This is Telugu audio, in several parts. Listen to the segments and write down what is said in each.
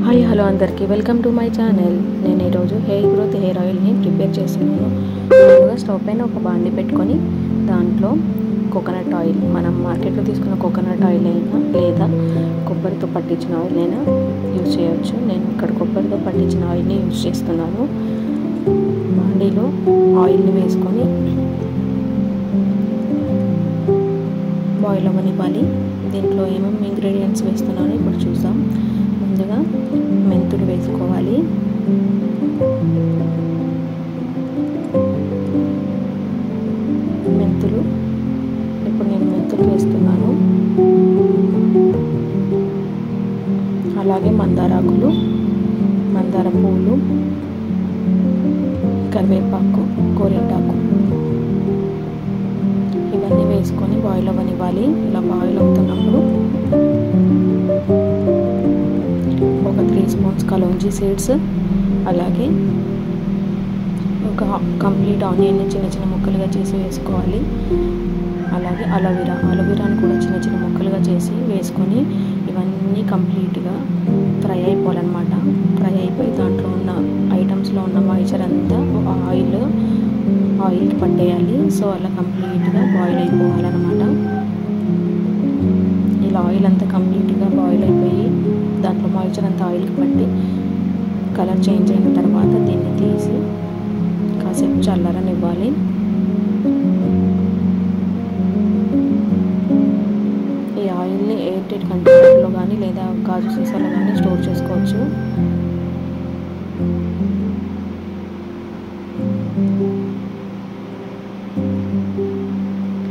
హాయ్ హలో అందరికీ వెల్కమ్ టు మై ఛానల్. నేను ఈరోజు హెయిర్ గ్రోత్ హెయిర్ ఆయిల్ని ప్రిపేర్ చేస్తున్నాను. ముందుగా స్టవ్ పైన ఒక బాండి పెట్టుకొని దాంట్లో కోకోనట్ ఆయిల్, మనం మార్కెట్లో తీసుకున్న కోకోనట్ ఆయిల్ అయినా లేదా కొబ్బరితో పట్టించిన ఆయిల్ అయినా యూజ్ చేయవచ్చు. నేను ఇక్కడ కొబ్బరితో పట్టించిన ఆయిల్ని యూజ్ చేస్తున్నాను. బాండీలో ఆయిల్ని వేసుకొని బాయిల్ అవ్వనివ్వాలి. దీంట్లో ఏమేమి ఇంగ్రీడియంట్స్ వేస్తున్నానో ఇప్పుడు చూద్దాం. ముందుగా మెంతులు వేసుకోవాలి. ఇప్పుడు నేను మెంతులు వేస్తున్నాను. అలాగే మందారాకులు, మందార పువ్వులు, కరివేపాకు, గోరింటాకు ఇవన్నీ వేసుకొని బాయిల్ అవ్వనివ్వాలి. ఇలా బాయిల్ అవుతున్నప్పుడు ఒక 3 స్పూన్స్ కలోంజీ సీడ్స్, అలాగే ఒక కంప్లీట్ ఆనియన్ని చిన్న చిన్న ముక్కలుగా చేసి వేసుకోవాలి. అలాగే అలోవెరాని కూడా చిన్న చిన్న ముక్కలుగా చేసి వేసుకొని ఇవన్నీ కంప్లీట్గా ఫ్రై అయిపోవాలన్నమాట. ఫ్రై అయిపోయి దాంట్లో ఉన్న ఐటమ్స్లో ఉన్న మాయిశ్చర్ అంతా ఆయిల్కి పట్టేయాలి. సో అలా కంప్లీట్గా బాయిల్ అయిపోవాలన్నమాట. ఇలా ఆయిల్ అంతా కంప్లీట్గా బాయిల్ అయిపోయి దాంట్లో మాయిశ్చర్ అంతా ఆయిల్కి పట్టి కలర్ చేంజ్ అయిన తర్వాత దీన్ని తీసి కాసేపు చల్లారనివ్వాలి. ఈ ఆయిల్ని ఎయిర్టైట్ కంటైనర్లో కానీ లేదా గాజు సీసాలో కానీ స్టోర్ చేసుకోవచ్చు.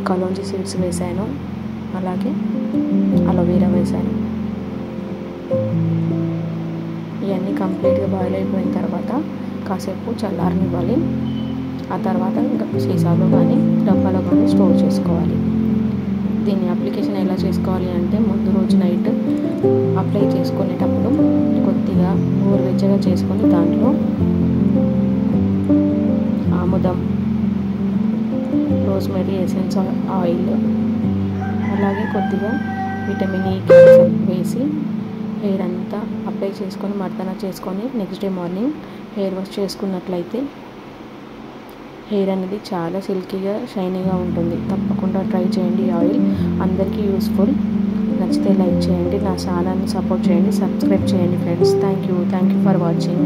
కలోంజీ సీడ్స్ వేసాను, అలాగే అలోవెరా వేసాను. ఇవన్నీ కంప్లీట్గా బాయిల్ అయిపోయిన తర్వాత కాసేపు చల్లారనివ్వాలి. ఆ తర్వాత ఇంకా సీసాలో కానీ డబ్బాలో కానీ స్టోర్ చేసుకోవాలి. దీన్ని అప్లికేషన్ ఎలా చేసుకోవాలి అంటే, ముందు రోజు నైట్ అప్లై చేసుకునేటప్పుడు కొద్దిగా గోరువెచ్చగా చేసుకొని దాంట్లో ఆముదం, రోజ్మెరీ ఎసెన్స్ ఆయిల్, అలాగే కొద్దిగా విటమిన్ ఈ క్యాప్సూల్ వేసి హెయిర్ అంతా అప్లై చేసుకొని మర్దన చేసుకొని next day morning hair wash చేసుకున్నట్లయితే హెయిర్ అనేది చాలా సిల్కీగా షైనీగా ఉంటుంది. తప్పకుండా ట్రై చేయండి. ఈ ఆయిల్ అందరికీ యూస్ఫుల్. నచ్చితే లైక్ చేయండి, నా ఛానల్ని సపోర్ట్ చేయండి, సబ్స్క్రైబ్ చేయండి friends. Thank you for watching.